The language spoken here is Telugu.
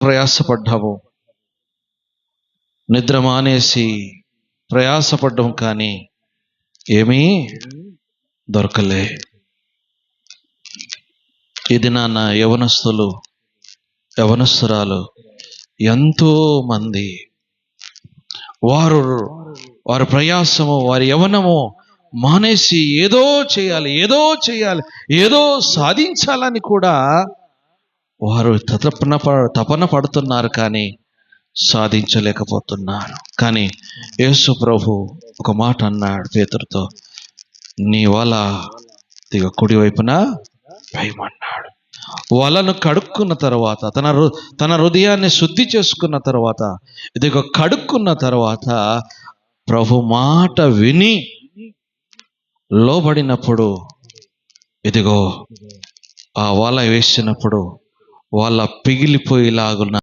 ప్రయాసపడ్డాము, నిద్ర మానేసి ప్రయాసపడ్డం, కానీ ఏమీ దొరకలే. ఇది నాన్న యవనస్తురాలు ఎంతో మంది వారి ప్రయాసము, వారి యవనము మానేసి ఏదో చేయాలి, ఏదో సాధించాలని కూడా వారు తపన పడుతున్నారు, కానీ సాధించలేకపోతున్నారు. కానీ యేసు ప్రభు ఒక మాట అన్నాడు పేతురుతో, నీ వల కుడి వైపున వేయమన్నాడు. వలను కడుక్కున్న తర్వాత, తన హృదయాన్ని శుద్ధి చేసుకున్న తర్వాత, ఇదిగో కడుక్కున్న తర్వాత ప్రభు మాట విని లోబడినప్పుడు, ఇదిగో ఆ వల వేసినప్పుడు వల పిగిలిపోయేలాగున్న